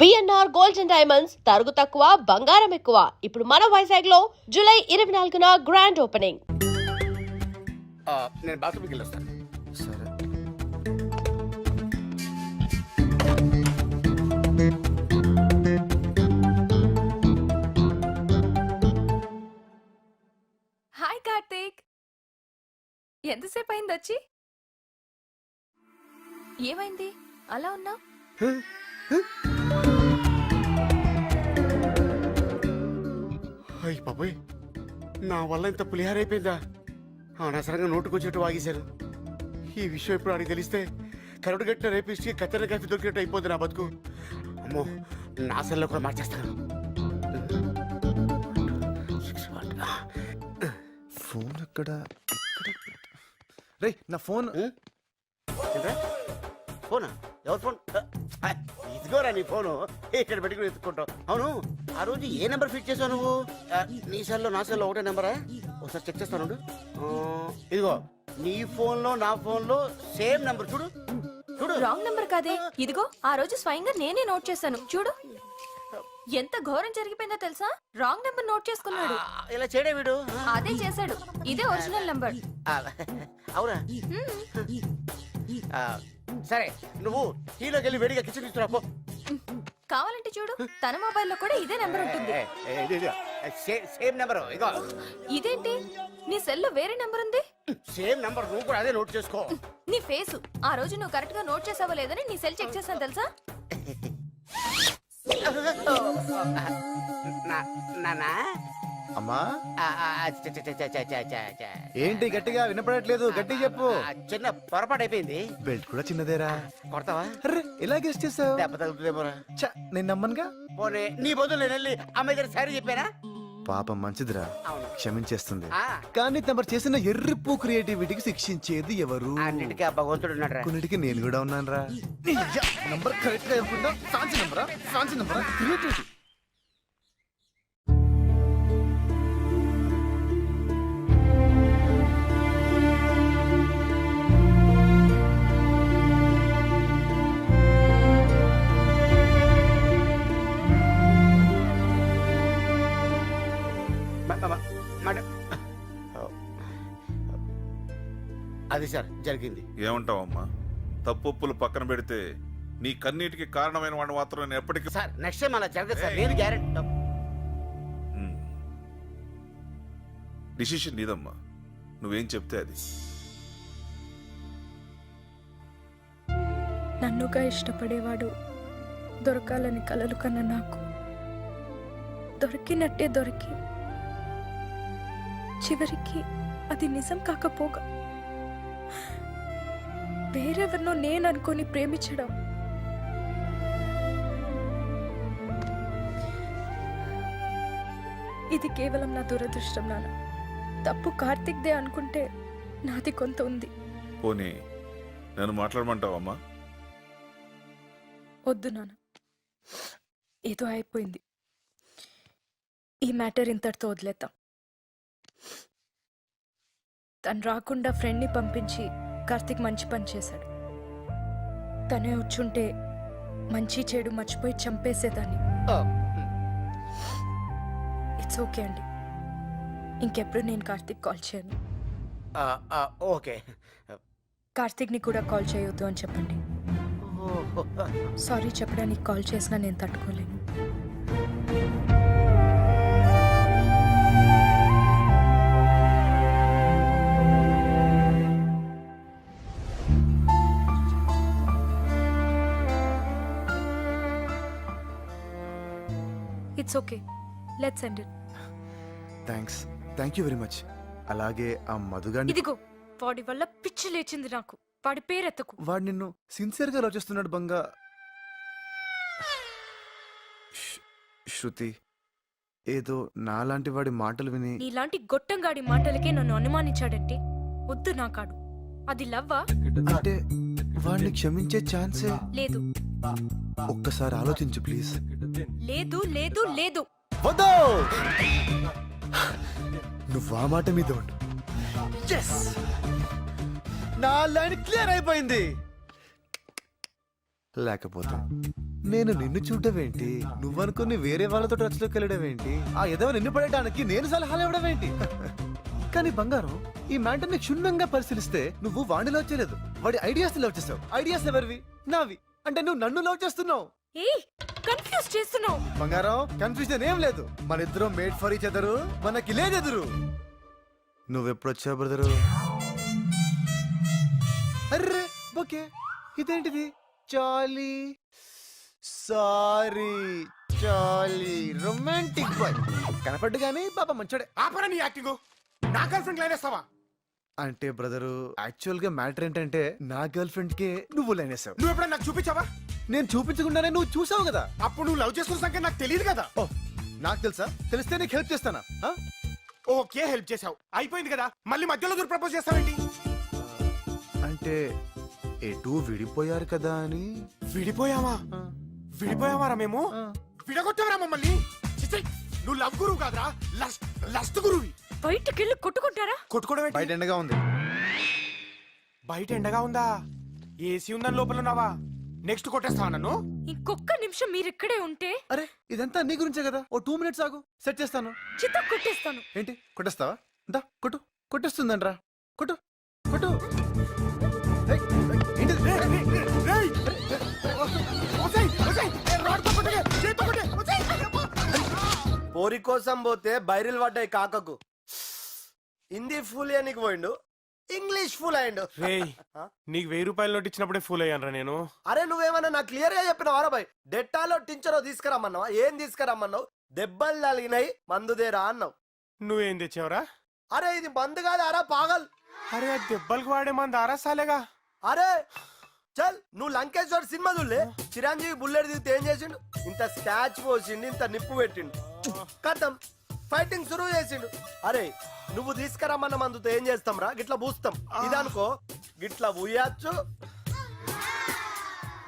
BNR gold and diamonds తరుగు తక్కువ బంగారం ఎక్కువ. ఇప్పుడు మన వైజాగ్ లో జూలై 24న గ్రాండ్ ఓపెనింగ్. నేను బాత్రూమ్కి వెళ్ళొస్తాను. సరే. హాయ్ కార్తీక్, ఎంతసేపు అయింది వచ్చి? ఏమైంది అలా ఉన్నా? అయ్యి బాబాయ్, నా వల్ల ఇంత పులిహార అయిపోయిందా? అనవసరంగా నోటుకొచ్చేట్టు వాగేశాను. ఈ విషయం ఇప్పుడు అడిగి తెలిస్తే కరుడు గట్టిన రేపిస్కి కత్తెర కాఫీ దొరికినట్టు అయిపోద్ది నా బతుకు. అమ్మో, నా సెల్లో కూడా మార్చేస్తాను. ఫోన్ ఎక్కడ? రే నా ఫోన్. ఫోనా? ఎవరు ఫోన్? ఇదిగోరా నీ ఫోను. ఇక్కడ పెట్టుకుని ఎత్తుకుంటావు. అవును, ఆ రోజు ఏ నెంబర్ ఫిట్ చేసావు నువ్వు? నీ సెల్లో నా సెల్లో ఒకటే నెంబరా? ఒకసారి చెక్ చేస్తాను. ఇదిగో నీ ఫోన్ లో నా ఫోన్ లో సేమ్ నెంబర్. చూడు చూడు. రాంగ్ నంబర్ కాదే, ఇదిగో ఆ రోజు స్వయంగా నేనే నోట్ చేశాను. చూడు ఎంత ఘోరం జరిగిపోయిందో తెలుసా? రాంగ్ నంబర్ నోట్ చేసుకున్నాడు. ఇలా చేయడే వీడు. అదే చేశాడు. ఇదే ఒరిజినల్ నంబర్. అవునా? సరే, నువ్వు టీలోకి వెళ్ళి వేడిగా కిచెన్ తీసుకురా పో. కావాలంటే చూడు, తన మొబైల్లో కూడా ఇదే నెంబర్ ఉంటుంది. Same number. ఇగో ఇదేంటి, నీ సెల్లో వేరే నెంబర్ ఉంది? సేమ్ నెంబర్, నువ్వు కూడా అదే నోట్ చేసుకో. నీ ఫేసు ఆ రోజు నువ్వు కరెక్ట్ గా నోట్ చేసావో లేదని నీ సెల్ చెక్ చేశాను తెలుసా? నానా అమ్మా, ఏంటి గట్టిగా వినపడట్లేదు? గట్టి చెప్పు. చిన్న పొరపాటు అయిపోయింది. బెల్ట్ కూడా చిన్నదేరా. కొడతావా? అర్రే ఎలా గెస్ట్ చేసావు? దెబ్బ తగ్గుతుందేమోరా. నేను నమ్మనుగా. పోనీ నీ బదులు నేను వెళ్ళి అమ్మాయి దగ్గర సారీ చెప్పానా? పాపం మంచిదిరా, అవును. క్షమించేస్తుంది. ఆ. కానీ తమరు చేసిన ఎర్రిప్పు క్రియేటివిటీకి శిక్షించేది ఎవరు? అన్నిటికీ ఆ భగవంతుడు ఉన్నాడు రా. కొన్నిటికి నేను కూడా ఉన్నాను రా. నంబర్ కరెక్ట్ గా అనుకుంటా. ఫ్యాన్సీ నంబరా? ఫ్యాన్సీ నంబరా? క్రియేటివిటీ. అది సార్ జరిగింది. ఏమంటావమ్మా? తప్పులు పక్కన పెడితే నీ కన్నీటికి కారణమైన వాడు మాత్రం నేను ఎప్పటికీ. సార్ నెక్స్ట్ టైం అలా జరగదు సార్. నేను గ్యారెంటీ. డిసిషన్ నీదమ్మా, నువ్వేం చెప్తే అది. నన్నుగా ఇష్టపడేవాడు దొరకాలని కలలు కన్న నాకు దొరికినట్టే దొరికి చివరికి అది నిజం కాకపోగా వేరెవరినో నేను అనుకొని ప్రేమించడం ఇది కేవలం నా దురదృష్టం. నాన్న, తప్పు కార్తిక్దే అనుకుంటే నాది కొంత ఉంది. పోనీ నన్ను మాట్లాడమంటావమ్మా? వద్దు నాన్న, ఏదో అయిపోయింది. ఈ మ్యాటర్ ఇంతటితో వదిలేద్దాం. తను రాకుండా ఫ్రెండ్ని పంపించి కార్తిక్ మంచి పని చేశాడు. తనే వచ్చుంటే మంచి చెడు మర్చిపోయి చంపేసేదాన్ని. ఇట్స్ ఓకే అండి, ఇంకెప్పుడు నేను కార్తిక్ కాల్ చేయను. ఓకే. కార్తిక్ని కూడా కాల్ చేయొద్దు అని చెప్పండి. సారీ చెప్పడానికి కాల్ చేసినా నేను తట్టుకోలేను. It's okay, let's end it. Thank you very much. అలాగే ఆ మధుగాని. ఇదిగో వాడి వల్ల పిచ్చి లేచింది నాకు. వాడి పేరెత్తకు. వాడు నిన్ను సిన్సియర్ గా లవ్ చేస్తున్నాడు బంగా. శృతి, ఏదో నాలాంటి వాడి మాటలు విని. నీలాంటి గొట్టంగాడి మాటలకే నన్ను అనుమానించాడంటే వద్దు నా కాడు. అది లవ్వా? అంటే వాడిని క్షమించే ఛాన్సే లేదు. ఒక్కసారి ఆలోచించు ప్లీజ్. లేదు లేదు లేదు. వద్దు, నువ్వు ఆ మాట మీద ఉండు. నా లైన్ క్లియర్ అయిపోయింది. లేకపోతే నేను నిన్ను చూడవేంటి నువ్వనుకుని వేరే వాళ్ళతో టచ్లోకి వెళ్ళడమేంటి ఆ ఎదవ నిన్ను పడేయడానికి నేను సలహాలు ఇవ్వడమేంటి కానీ బంగారం ఈ మ్యాటర్ ని క్షుణ్ణంగా పరిశీలిస్తే నువ్వు వాడిని లవ్ చేయలేదు వాడి ఐడియాస్ లవ్ చేసావు ఐడియాస్ ఎవరివి నావి అంటే నువ్వు నన్ను లవ్ చేస్తున్నావు ఏయ్ కన్ఫ్యూజ్ చేస్తున్నావు. బంగారం కన్ఫ్యూజన్ ఏం లేదు మన ఇద్దరం మేడ్ ఫర్ ఈచ్ అదరు మనకి లేదెదురు నువ్వెప్పుడొచ్చావు బ్రదరు అర్రే ఓకే ఇదేంటిది చాలీ సారీ చాలీ రొమాంటిక్ బాయ్ కనపడ్డు గానీ బాబా మంచోడే ఆపరా నీ యాక్టింగ్ నా గర్ల్ ఫ్రెండ్ లైనేస్తావా అంటే బ్రదరు యాక్చువల్ గా మ్యాటర్ ఏంటంటే నా గర్ల్ ఫ్రెండ్ కే నువ్వు లైనేసావు నువ్వు ఎప్పుడైనా నాకు చూపించావా నేను చూపించకుండానే నువ్వు చూసావు కదా అప్పుడు నువ్వు లవ్ చేస్తున్న సంఖ్య నాకు తెలియదు కదా ఓ నాకు తెలుసా తెలిస్తే నీకు హెల్ప్ చేస్తానా ఆ? ఓకే హెల్ప్ చేసావు అయిపోయింది కదా మళ్ళీ మధ్యలో దూరం ప్రపోజ్ చేస్తావేంటి అంటే ఎటు విడిపోయారు కదా అని విడిపోయావా ఆ, విడిపోయావారా మేము ఆ. విడగొట్టావరా మమ్మల్ని చిచి, నువ్వు లవ్ గురువు కాదురా లస్ట్ గురువి బయటికి వెళ్ళి కొట్టుకుంటారా? కొట్టుకోవడం ఏంటి? బయట ఎండగా ఉంది బయట ఎండగా ఉందా ఏసీ ఉందని లోపల ఉన్నావా నెక్స్ట్ కొట్టేస్తావా నన్ను ఇంకొక్క నిమిషం మీరు ఇక్కడే ఉంటే అరే ఇదంతా నీ గురించే కదా ఓ 2 minutes ఆగు సెట్ చేస్తాను చిత్త కొట్టేస్తాను. ఏంటి కొట్టేస్తావా దా కొట్టు కొట్టేస్తుందంట్రా కొట్టు కొట్టు ఏయ్, ఏంటిది? రేయ్! ఒసేయ్, ఒసేయ్, ఏ రాడ్తో కొట్టకే, చేత్తో కొట్టే, ఒసేయ్! పోరి కోసం పోతే బైరిల్ పడ్డాయి కాకకు హిందీ ఫుల్ అయ్యానికి పోయిండు ఇంగ్లీష్ ఫుల్ అయ్యిండు రేయ్ నీకు 1000 రూపాయల నోట్ ఇచ్చినప్పుడే ఫుల్ అయ్యానరా నేను అరే నువ్వేమన్నా నాకు క్లియర్ గా చెప్పినవారా బాయ్ డెట్టాలో టించరో తీసుకురమ్మన్నావా ఏం తీసుకురమ్మన్నావు దెబ్బలు తగిలినాయి మందుదేరా అన్నావు నువ్వేం తెచ్చావురా అరే ఇది మందు కాదు అరా పాగల్ అరే ఆ దెబ్బలకు వాడే మంది అరసాలేగా అరే చల్ నువ్వు లంకేశ్వర్ సినిమా చూడలే చిరంజీవి బుల్లెట్ దిగితే ఏం చేసిండు ఇంత స్టాచ్ పోసిండు ఇంత నిప్పు పెట్టిండు కథం ఫైటింగ్ సురువు చేసిండు అరే నువ్వు తీసుకురమ్మన్న మందుతో ఏం చేస్తాం రా గిట్లా పూస్తాం ఇదనుకో గిట్లా ఉయ్యచ్చు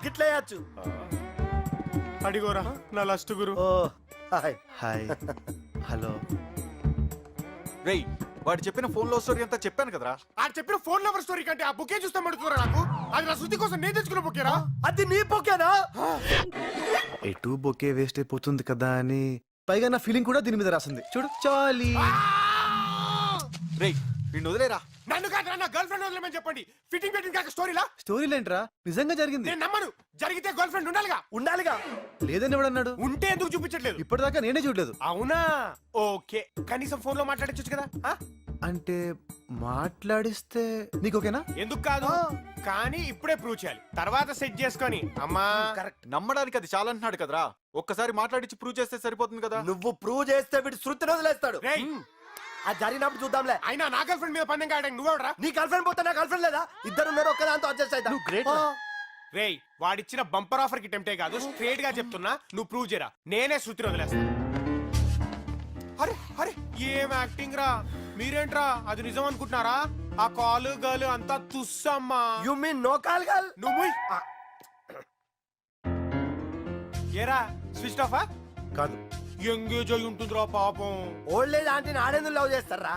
గిట్ల వేయచ్చు అడిగోరా నా లస్ట్ గురు ఓ హాయ్ హాయ్ హలో రేయ్ వాడు చెప్పిన ఫోన్ లో స్టోరీ అంతా చెప్పాను కదరా. ఆ చెప్పిన ఫోన్ నెంబర్ స్టోరీ కంటే ఆ బుకే చూస్తే మడుతురా నాకు అది నా శృతి కోసం నేను తెచ్చుకున్న బుకేరా అది నీ పొకేనా ఎటు బొకే వేస్ట్ అయిపోతుంది కదా అని పైగా నా ఫీలింగ్ కూడా దీని మీద రాసింది చూడు చాలీ రేయ్ వీడిని వదిలేరా. నన్ను కాదు నా గర్ల్ ఫ్రెండ్ వదిలేమని చెప్పండి ఫిట్టింగ్ పెట్టింగ్ కాక స్టోరీలా స్టోరీ ఏంట్రా నిజంగా జరిగింది నేను నమ్మను జరిగితే గర్ల్ ఫ్రెండ్ ఉండాలిగా ఉండాలిగా లేదని ఎవడన్నాడు ఉంటే ఎందుకు చూపించట్లేదు ఇప్పటిదాకా నేనే చూడలేదు అవునా ఓకే కనీసం ఫోన్ లో మాట్లాడచ్చు కదా ఆ? అంటే మాట్లాడిస్తే నీకు ఓకేనా ఎందుకు కాదు కానీ ఇప్పుడే ప్రూవ్ చేయాలి తర్వాత సెట్ చేసుకొని అమ్మా నమ్మడానికి అది చాలా అంటున్నాడు కదరా. ఒక్కసారి మాట్లాడించి ప్రూవ్ చేస్తే సరిపోతుంది కదా. నువ్వు ప్రూవ్ చేస్తే వీడు శృతిని వదిలేస్తాడు రేయ్ అది జరిగినప్పుడు చూద్దాంలే అయినా నా గర్ల్ ఫ్రెండ్ మీద పందెం కాయడానికి నువ్వెవడరా నీ గర్ల్ ఫ్రెండ్ పోతే నా గర్ల్ ఫ్రెండ్ లేదా ఇద్దరు ఉన్నారు ఒక్క దాంతో అడ్జస్ట్ అవుతా నువ్వు great రా. రేయ్ వాడిచ్చిన బంపర్ ఆఫర్ కి టెంప్టే కాదు స్ట్రేట్ గా చెప్తున్నా నువ్వు ప్రూవ్ చేయరా నేనే శృతిని వదిలేస్తా అరే అరే ఏం యాక్టింగ్ రా మీరేంట్రా అది నిజం అనుకుంటున్నారా ఆ కాలు గర్ల్ అంతా తుస్సమ్మా you mean no call girl నువ్వు ఏరా స్విచ్ ఆఫా కాదు ఎంగేజ్ అయి ఉంటుందిరా పాపం ఓల్డ్ ఏజ్ ఆంటీని ఆడేందుకు లవ్ చేస్తారా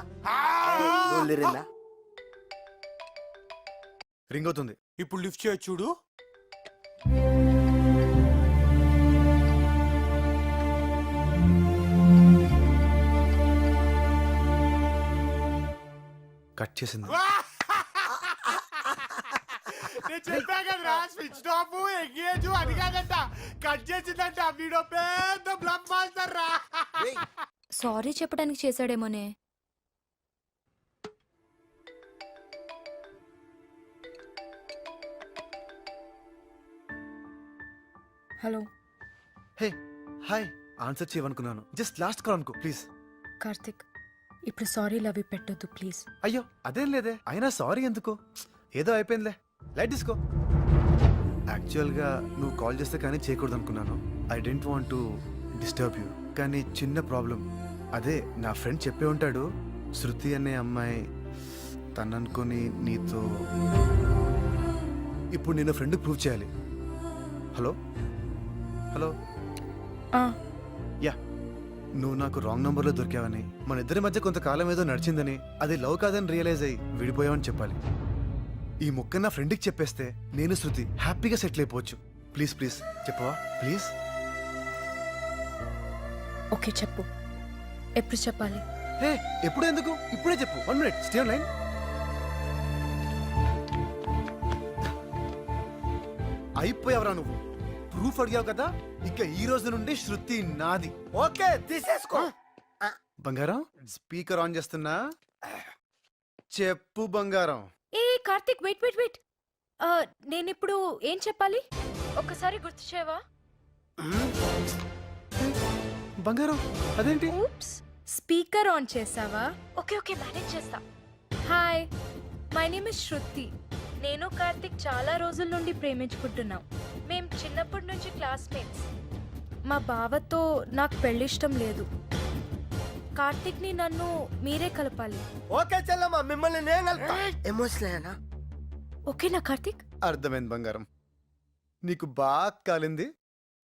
రింగ్ అవుతుంది ఇప్పుడు లిఫ్ట్ చేయొచ్చు చూడు కట్ చేసింది నేను చెప్పా కదరా స్విచ్ ఆఫ్ ఎంగేజ్ అది కాదంట కట్ చేసిందంట వీడియో పెద్ద బ్లడ్ మాస్టర్ రా సారీ చెప్పడానికి చేశాడేమోనే. హలో హే హాయ్ ఆన్సర్ చేయమనుకున్నాను జస్ట్ లాస్ట్ కాల్ అనుకో ప్లీజ్ కార్తిక్, ఇప్పుడు సారీ లవ్ పెట్టొద్దు ప్లీజ్. అయ్యో అదేం లేదే అయినా సారీ ఎందుకో ఏదో అయిపోయిందిలే లైట్ తీసుకో యాక్చువల్గా నువ్వు కాల్ చేస్తే కానీ చేయకూడదు అనుకున్నాను I don't want to disturb you కానీ చిన్న ప్రాబ్లం అదే నా ఫ్రెండ్ చెప్పే ఉంటాడు శృతి అనే అమ్మాయి తను అనుకొని నీతో ఇప్పుడు నేను ఫ్రెండ్ ప్రూవ్ చేయాలి. హలో హలో యా నువ్వు నాకు రాంగ్ నంబర్లో దొరికావని మన ఇద్దరి మధ్య కొంతకాలం ఏదో నడిచిందని అది లవ్ కాదని రియలైజ్ అయ్యి విడిపోయావని చెప్పాలి. ఈ ముక్క నా ఫ్రెండ్కి చెప్పేస్తే నేను శృతి హ్యాపీగా సెటిల్ అయిపోవచ్చు. ప్లీజ్ ప్లీజ్ చెప్పవా ప్లీజ్. ఓకే చెప్పు, ఎప్పుడు చెప్పాలి? హే ఎప్పుడు ఎందుకు, ఇప్పుడే చెప్పు. 1 minute, స్టే ఆన్ లైన్. అయిపోయావరా నువ్వు, ప్రూఫ్ అడిగావు కదా, ఇక ఈ రోజు నుండి శృతి నాది. ఓకే తీసేసుకో. బంగారం స్పీకర్ ఆన్ చేస్తున్నా, చెప్పు బంగారం. ఏ కార్తిక్, వెయిట్ వెయిట్ వెయిట్, నేను ఇప్పుడు ఏం చెప్పాలి ఒక్కసారి గుర్తు చేయవా? బంగారం అదేంటి? ఊప్స్, స్పీకర్ ఆన్ చేసావా? ఓకే ఓకే, మేనేజ్ చేస్తా. హాయ్, మై నేమ్ ఇస్ శృతి. నేను కార్తిక్ చాలా రోజుల నుండి ప్రేమించుకుంటున్నాం. మేం చిన్నప్పటి నుంచి క్లాస్మేట్స్. మా బావతో నాకు పెళ్ళిష్టం లేదు. కార్తిక్ని నన్ను మీరే కలపాలి. ఓకే చెల్లమ్మ, మిమ్మల్ని నేను కలుపుతా. ఎమోషనల్ ఓకేనా కార్తిక్? అర్థమైంది బంగారం, నీకు బాగా కాలింది,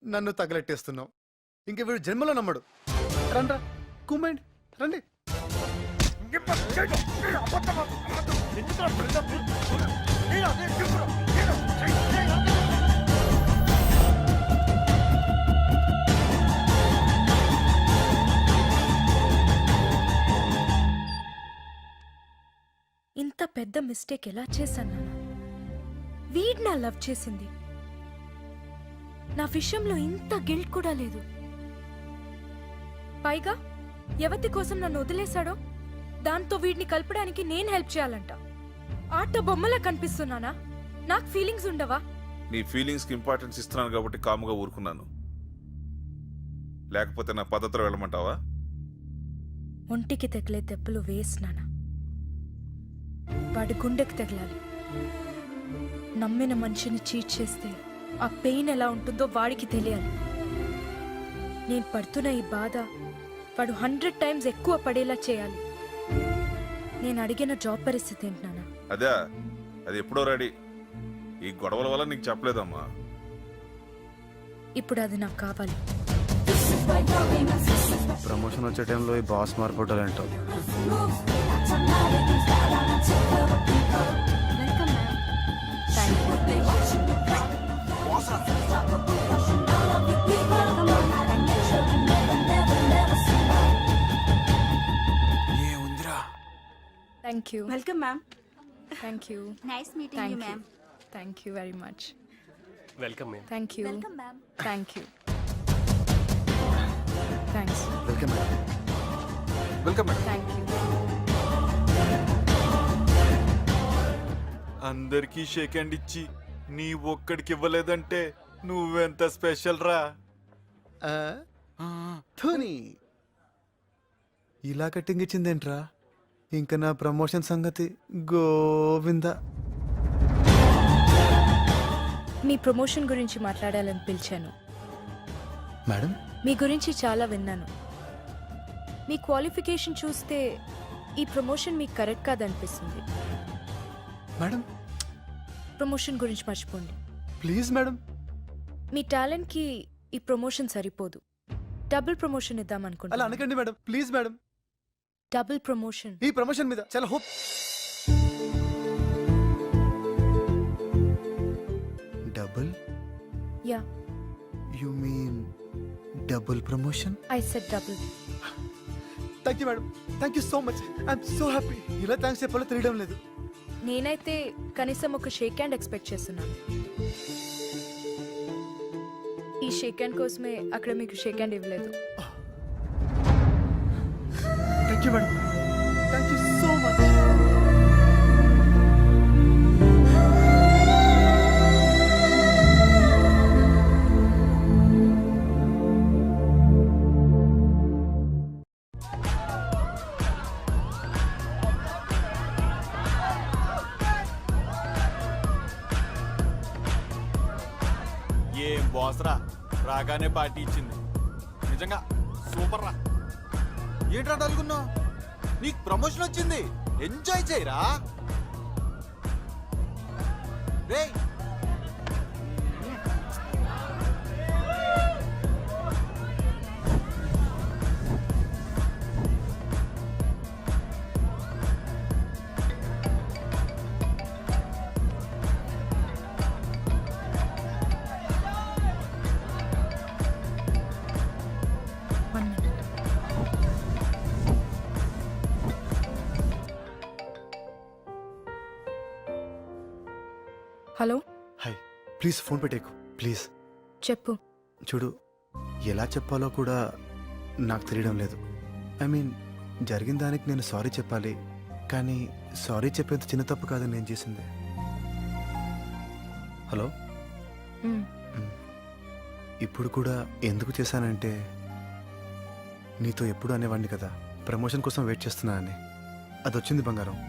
నన్ను తగలెట్టేస్తున్నావు. ఇంక వీడు జన్మలో నమ్మడు. రండ్రా కుమ్మండి, రండి. ఇంత పెద్ద మిస్టేక్ ఎలా చేశాను నాన్న? వీడ్ నా లవ్ చేసింది, నా విషయంలో ఇంత గిల్ట్ కూడా లేదు. పైగా ఎవతి కోసం నన్ను వదిలేశాడో దాంతో వీడిని కలపడానికి నేను హెల్ప్ చేయాలంట. ఆట బొమ్మలా కనిపిస్తున్నానా? నాకు ఫీలింగ్స్ ఉండవా? నీ ఫీలింగ్స్కి ఇంపార్టెన్స్ ఇస్తున్నాను కాబట్టి కాముగా ఊరుకున్నాను. లేకపోతే నా పద్ధతిలో వెళ్ళమంటావా? ఒంటికి తగిలే దెబ్బలు వేసినానా, వాడి గుండెకి తగలాలి. నమ్మిన మనిషిని చీట్ చేస్తే ఆ పెయిన్ ఎలా ఉంటుందో వాడికి తెలియాలి. నేను పడుతున్న ఈ బాధ వాడు 100 times ఎక్కువ పడేలా చేయాలి. నేను అడిగిన జాబ్ పరిస్థితి ఏంటి నాన్న? అదే, అది ఎప్పుడో రెడీ. ఈ గొడవల వల్ల నీకు చెప్పలేదమ్మా. ఇప్పుడు అది నాకు కావాలి. ప్రమోషన్ వచ్చే టైంలో ఈ బాస్ మార్పుటాలంటావు. Thank you. Welcome ma'am. Thank you. Nice meeting you ma'am. Thank you very much. Welcome ma'am. Thank you. Welcome ma'am. Thank you. Thanks. Welcome madam. Welcome madam. Thank you. అందరికీ shake hand ఇచ్చి నీ ఒక్కడికి ఇవ్వలేదంటే నువ్వెంత special రా. ధోని ఇలా cutting ఇచ్చిందేంట్రా? ఇంకా నా promotion సంగతి గోవిందా. మీ ప్రమోషన్ గురించి మాట్లాడాలని పిలిచాను. మేడం మీ గురించి చాలా విన్నాను. మీ క్వాలిఫికేషన్ చూస్తే ఈ ప్రమోషన్ మీకు కరెక్ట్ కాదనిపిస్తుంది. మేడం ప్రమోషన్ గురించి మర్చిపోండి. Please madam. మీ టాలెంట్కి ఈ ప్రమోషన్ సరిపోదు. డబుల్ ప్రమోషన్ ఇద్దాం అలా అనుకుంటున్నాను. అనకండి madam, please madam. Double promotion. ఈ ప్రమోషన్ మీద చాలా hope. Double? Yeah, you mean double promotion? I said double. Thank you madam, thank you so much. I'm so happy. ఇలా థ్యాంక్స్ చెప్పాలో తెలియడం లేదు. నేనైతే కనీసం ఒక షేక్ హ్యాండ్ ఎక్స్పెక్ట్ చేస్తున్నాను. ఈ షేక్ హ్యాండ్ కోసమే అక్కడ మీకు షేక్ హ్యాండ్ ఇవ్వలేదు. Thank you madam, thank you so much. ఏం బాస్ రా, రాగానే పార్టీ ఇచ్చింది. నిజంగా సూపర్ రా. ఏంట్రా అనుకున్నావు? నీకు ప్రమోషన్ వచ్చింది, ఎంజాయ్ చేయరా. రేయ్ ప్లీజ్ ఫోన్ పెట్టేకు ప్లీజ్. చెప్పు. చూడు, ఎలా చెప్పాలో కూడా నాకు తెలియడం లేదు. ఐ మీన్, జరిగిన దానికి నేను సారీ చెప్పాలి, కానీ సారీ చెప్పేంత చిన్న తప్పు కాదని నేను చేసింది. హలో, మ్, ఇప్పుడు కూడా ఎందుకు చేశానంటే, నీతో ఎప్పుడు అనేవాడిని కదా ప్రమోషన్ కోసం వెయిట్ చేస్తున్నానని. అది వచ్చింది బంగారం.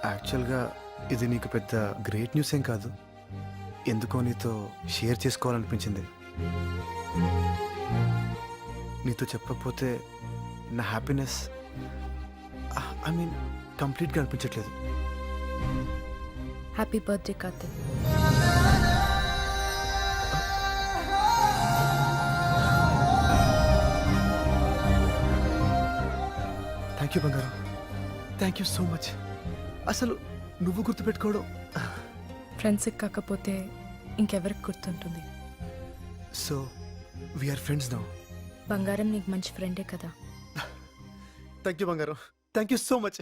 యాక్చువల్గా ఇది నీకు పెద్ద గ్రేట్ న్యూస్ ఏం కాదు, ఎందుకో నీతో షేర్ చేసుకోవాలనిపించింది. నీతో చెప్పకపోతే నా హ్యాపీనెస్ ఐ మీన్ కంప్లీట్గా అనిపించట్లేదు. Happy birthday Karthik. Thank you బంగారం, థ్యాంక్ యూ సో మచ్. అసలు నువ్వు గుర్తుపెట్టుకోవడం. ఫ్రెండ్స్కి కాకపోతే ఇంకెవరికి గుర్తుంటుంది? So we are friends now. బంగారం నీకు మంచి ఫ్రెండే కదా. థ్యాంక్ యూ బంగారం, thank you so much.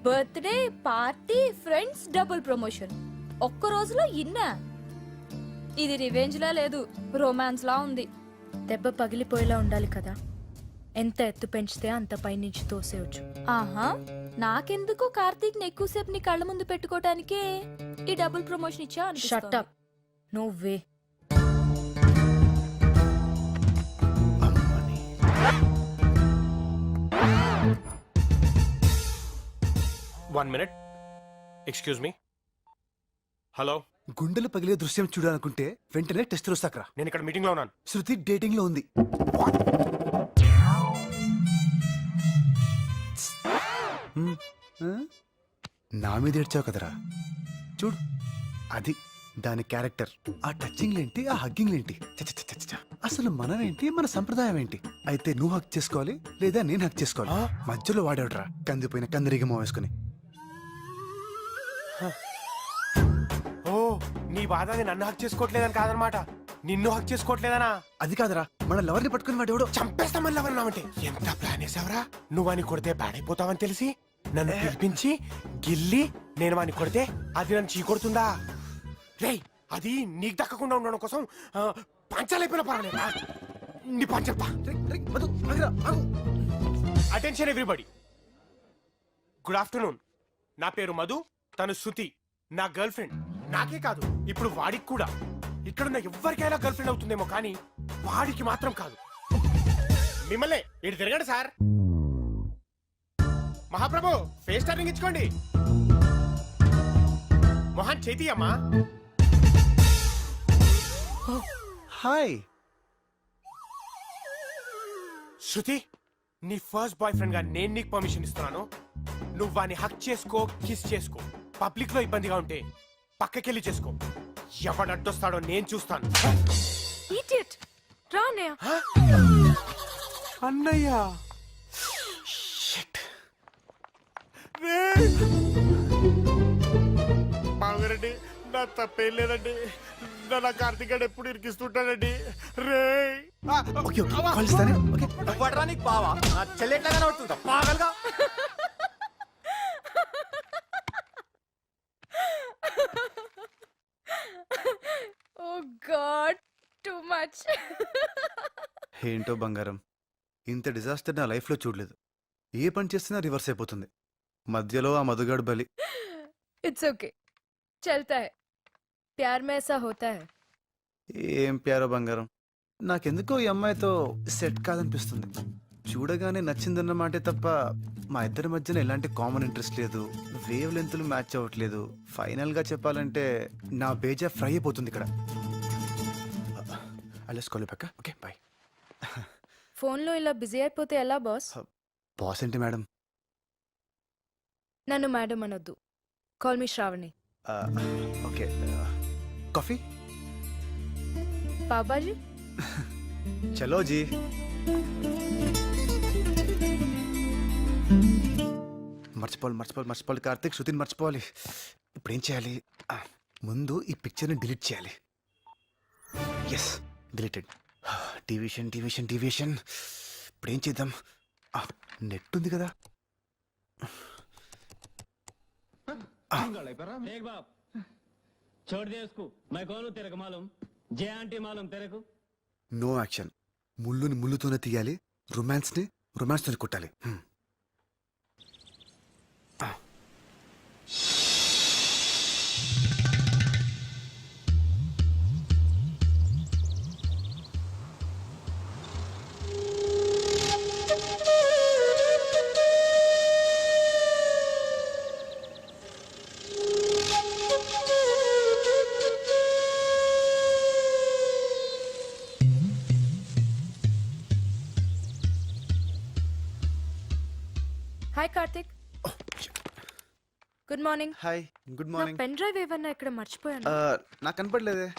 Birthday party friends double promotion ఒక్క రోజులో ఇన్నా. ఇది రివెంజ్ లా లేదు, రొమాన్స్ లా ఉంది. దెబ్బ పగిలిపోయేలా ఉండాలి కదా. ఎంత ఎత్తు పెంచితే అంత పైనుంచి తోసేయచ్చు. ఆహా, నాకెందుకో కార్తీక్ ని ఎక్కువసేపు నీ కళ్ళ ముందు పెట్టుకోవటానికే ఈ డబుల్ ప్రమోషన్ ఇచ్చా షట్ అనిపిస్తోంది. Up. No way. One minute, excuse me. Hello, గుండెలు పగిలే దృశ్యం చూడాలనుకుంటే వెంటనే టెస్ట్ వస్తాకరా. నేను ఇక్కడ మీటింగ్ లో ఉన్నాను. శృతి డేటింగ్ లో ఉంది. నా మీద ఏడ్చావు కదరా, చూడు అది దాని క్యారెక్టర్. ఆ టచింగ్ ఏంటి, ఆ హగ్గింగ్ ఏంటి, అసలు మనమేంటి, మన సంప్రదాయం ఏంటి? అయితే నువ్వు హక్ చేసుకోవాలి లేదా నేను హక్ చేసుకోవాలి? మధ్యలో వాడేవడరా కందిపోయిన కందిరిగమో వేసుకుని. ఓ, నీ బాధ నేను నన్ను హక్ చేసుకోవట్లేదని కాదనమాట, నిన్ను హక్ చేసుకోవట్లేదనా? అది కాదురా, మన లవర్ని పట్టుకుని వాడేవాడు. చంపేస్తా మళ్ళీ ఎవరన్నావంటే. ఎంత ప్లాన్ వేసావరా? నువ్వు వాని కొడితే పాడైపోతావని తెలిసి నన్ను పిలిపించి గిల్లి నేను వాని కొడితే అది నన్ను చీకొడుతుందా? రేయ్, అది నీకు దక్కకుండా ఉండడం కోసం పంచాలైపోయిన పర్వాలేదా? నీ పంచప్ప. Attention everybody, good afternoon. నా పేరు మధు, తను శృతి, నా గర్ల్ ఫ్రెండ్. నాకే కాదు, ఇప్పుడు వాడికి కూడా. ఇక్కడున్న ఎవరికైనా గర్ల్ ఫ్రెండ్ అవుతుందేమో కానీ వాడికి మాత్రం కాదు. మిమ్మల్ని ఇటు తిరగండి సార్. మహాప్రభు, ఫేస్ టర్నింగ్ ఇచ్చుకోండి. మొహన్ చేతి అమ్మా. హాయ్ శృతి, నీ ఫస్ట్ బాయ్ ఫ్రెండ్ గా నేను నీకు పర్మిషన్ ఇస్తున్నాను. నువ్వు వాని హక్ చేసుకో, కిస్ చేసుకో. పబ్లిక్ లో ఇబ్బందిగా ఉంటే పక్కకెళ్ళి చేసుకో. ఎవడు అడ్డొస్తాడో నేను చూస్తాను. ఇడియట్. రా అన్నయ్య. అన్నయ్య, బావగారండి, నా తప్పేం లేదండి. నా కార్తీక్ గారు ఎప్పుడు ఇరికిస్తుంటాడండి. రే ఓకే ఓకే కాల్ ఇస్తానే. ఓకే పడరానికి బావా నా చెల్లెట్లాగానే పడుతుందా పాగలుగా. ఓ గాడ్, టూ మచ్. ఏంటో బంగారం, ఇంత డిజాస్టర్ నా లైఫ్లో చూడలేదు. ఏ పని చేసినా రివర్స్ అయిపోతుంది. మధ్యలో ఆ మధుగాడు బలి. ఇట్స్ ఓకే, చల్తా హై. ప్యార్ మే ఐసా హోతా హై. ఏం ప్యారో బంగారం, నాకెందుకో ఈ అమ్మాయితో సెట్ కాదనిపిస్తుంది. చూడగానే నచ్చిందన్న మాటే తప్ప మా ఇద్దరి మధ్యన ఎలాంటి కామన్ ఇంట్రెస్ట్ లేదు. వేవ్ లెంత్లు మ్యాచ్ అవ్వట్లేదు. ఫైనల్ గా చెప్పాలంటే నా బేజా ఫ్రై అయిపోతుంది ఇక్కడ. అలెస్కోలే పక్క. Okay bye. ఫోన్లో ఇలా బిజీ అయిపోతే ఎలా బాస్? బాస్ ఏంటి మేడం? నన్ను మేడం అనొద్దు. Call me Shravani. Okay, coffee. పాపాజీ. చలో జీ. మర్చిపోవాలి కార్తీక్, శృతిని మర్చిపోవాలి. ఇప్పుడు ఏం చేయాలి? ముందు ఈ పిక్చర్ని డిలీట్ చేయాలి. Yes, deleted. డివిషన్. ఇప్పుడు ఏం చేద్దాం? నెట్ ఉంది కదా, देख बाप छोड़ दे उसको मैं कौन हूँ तेरे को मालूम जे आंटी मालूम तेरे को నో యాక్షన్. ముళ్ళుని ముళ్ళుతోనే తీయాలి, రొమాన్స్ని రొమాన్స్తోనే కొట్టాలి. Hi Karthik. Good morning. Hi, good నా మార్నింగ్. పెన్ డ్రైవ్ ఏమన్నా ఇక్కడ మర్చిపోయాను. నాకు కనపడలేదే.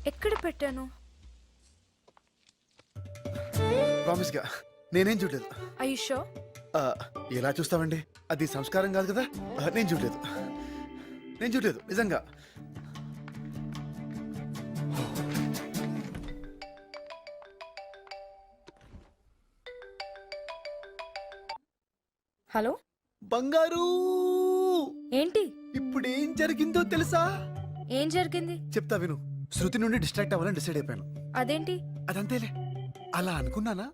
ఎక్కడ పెట్టాను? ప్రామిస్ గా నేనేం చూడలేదు. I you sure? ఎలా చూస్తామండి, అది సంస్కారం కాదు కదా. నేను చూడలేదు నిజంగా. హలో బంగారు, ఏంటి? ఇప్పుడు ఏం జరిగిందో తెలుసా? ఏం జరిగింది? చెప్తా విను. శృతి నుండి డిస్ట్రాక్ట్ అవ్వాలని డిసైడ్ అయిపోయాను. అదేంటి? అదంతేలే. అలా అనుకున్నానా,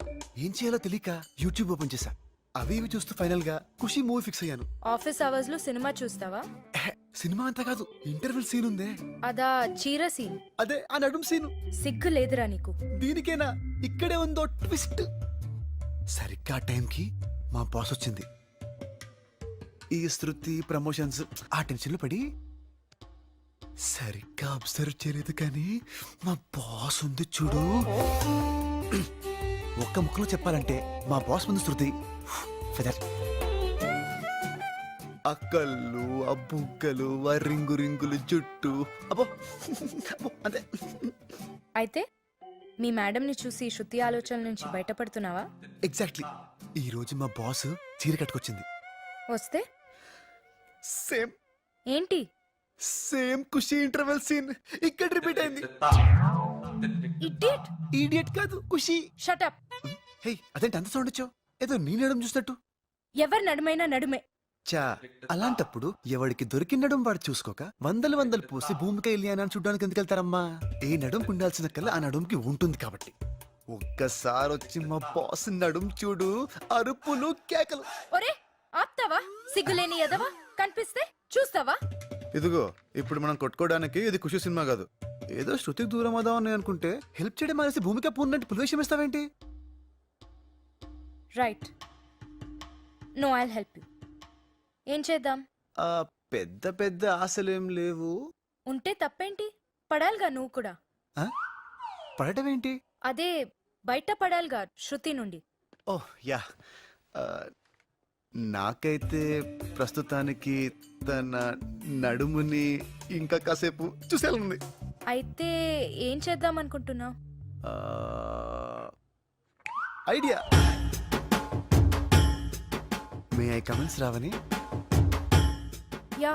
ఏం చేయాలో తెలియక యూట్యూబ్ ఓపెన్ చేశా. అవి ఇవి చూస్తూ ఫైనల్ గా ఖుషి మూవీ ఫిక్స్ అయ్యాను. ఆఫీస్ అవర్స్ లో సినిమా చూస్తావా? సినిమా అంతా కాదు, ఇంటర్వెల్ సీన్ ఉందే, అదా చీర సీన్? అదే ఆ నడుం సీను. సిగ్గు లేదురా నీకు? దీనికేనా? ఇక్కడే ఉందో ట్విస్ట్. సరిగ్గా టైంకి మా బాస్ వచ్చింది. ఈ శృతి ప్రమోషన్స్ ఆ టెన్షన్ లో పడి సరిగ్గా అబ్జర్వ్ చేయలేదు, కానీ మా బాస్ ఉంది చూడు. ఒక్క ముక్కలో చెప్పాలంటే మా బాస్ ముందు శృతి ఫెదర్. అక్కళ్ళు, ఆ బుగ్గలు, ఆ రింగు రింగులు జుట్టు, అబ్బో అంతే. అయితే మీ మేడంని చూసి శృతి ఆలోచనల నుంచి బయటపడుతున్నావా? ఎగ్జాక్ట్లీ. ఈ రోజు మా బాస్ చీర కట్టుకొచ్చింది. వస్తే సేమ్ ఏంటి? సేమ్ ఖుషి ఇంటర్వెల్ సీన్ ఇక్కడ రిపీట్ అయింది. ఇడియట్. ఈడియట్ కాదు, ఖుషి. Shut up. హే, అదేంటి అంత సౌండ్ వచ్చావు? ఏదో నీ నడుము చూసినట్టు. ఎవరి నడుమైనా నడుమే. చా, అలాంటప్పుడు ఎవడికి దొరికినడం వాడు చూసుకోక వందలు వందలు పోసి భూమికి వెళ్ళి అని చూడడానికి ఎందుకు వెళ్తారమ్మా? ఏ నడుము ఉండాల్సిన కల్లా ఆ నడుముకి ఉంటుంది కాబట్టి. ఒక్కసారి వచ్చి మా బాస్ నడుము చూడు, అరుపులు కేకలు. ఒరే ఆప్తావా? సిగ్గులేని ఎదవా, కనిపిస్తే చూస్తావా? ఇదిగో, ఇప్పుడు మనం కొట్టుకోవడానికి ఇది ఖుషి సినిమా కాదు. ఏదో శృతికి దూరం అవుదామని అనుకుంటే హెల్ప్ చేయడం మానేసి భూమిక పూర్ణంటే పులివేషం ఇస్తావేంటి? Right. No, I'll help you. ఏం చేద్దాం? పెద్ద పెద్ద ఆశలేం లేవు. ఉంటే తప్పేంటి? పడాలిగా నువ్వు కూడా. పడటం ఏంటి? అదే బయట పడాలిగా శృతి నుండి. ఓహ్ యా. నాకైతే ప్రస్తుతానికి తన నడుముని ఇంకా కాసేపు చూసేయాలనుంది. అయితే ఏం చేద్దాం అనుకుంటున్నావు? ఐడియా. మే ఐ కమెంట్స్ రావని? Yeah,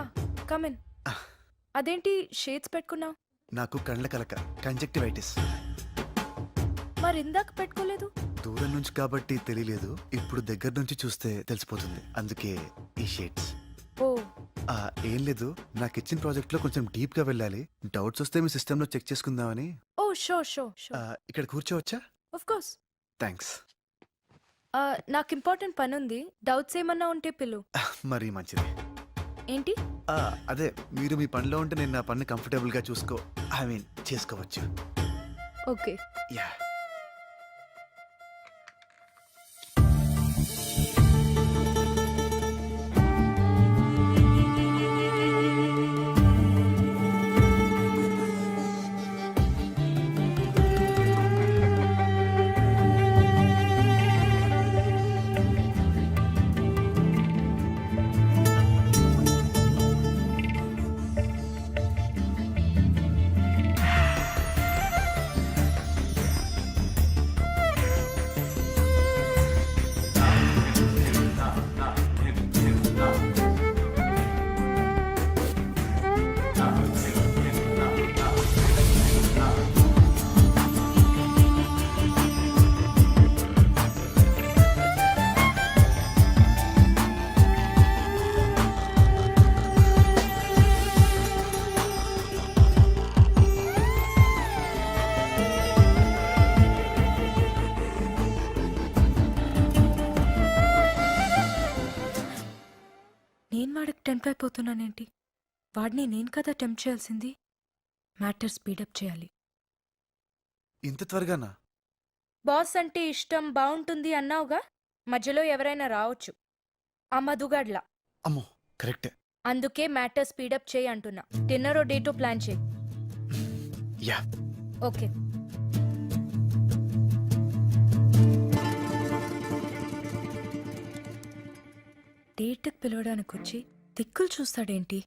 come in. అదేంటి షేడ్స్ పెట్టుకున్నావు? నాకు కండ్ల కలక, కంజక్టివైటిస్. మరి ఇందాక పెట్టుకోలేదు? దూరం నుంచి కాబట్టి తెలియలేదు, ఇప్పుడు దగ్గర నుంచి చూస్తే తెలిసిపోతుంది, అందుకే ఈ షేడ్స్. ఓ, ఏం లేదు, నాకు ఇచ్చిన ప్రాజెక్ట్ లో కొంచెం డీప్ గా వెళ్ళాలి. డౌట్స్ వస్తే మీ సిస్టమ్ లో చెక్ చేసుకుందామని. ఓ షో షో షో. ఇక్కడ కూర్చోవచ్చా? Of course. థ్యాంక్స్. నాకు ఇంపార్టెంట్ పని ఉంది, డౌట్స్ ఏమన్నా ఉంటే పిలు. మరీ మంచిది. ఏంటి? అదే, మీరు మీ పనిలో ఉంటే నేను నా పని కంఫర్టబుల్ గా చేసుకోవచ్చు. ఓకే. యా. వాడికి టెంప్ట్ అయిపోతున్నానేంటి? వాడిని నేను కదా టెంప్ట్ చేయాల్సింది. మ్యాటర్ స్పీడప్ చేయాలి. ఇంత త్వరగానా? బాస్ అంటే ఇష్టం, బాగుంటుంది అన్నావుగా, మధ్యలో ఎవరైనా రావచ్చు. ఆ మధుగాడ్లా. అమ్మో కరెక్టే. అందుకే మ్యాటర్ స్పీడప్ చేయి అంటున్నా. డిన్నర్ డేటో ప్లాన్ చేయి. యా. ఓకే. డేట్కి పిలవడానికి వచ్చి దిక్కులు చూస్తాడేంటి?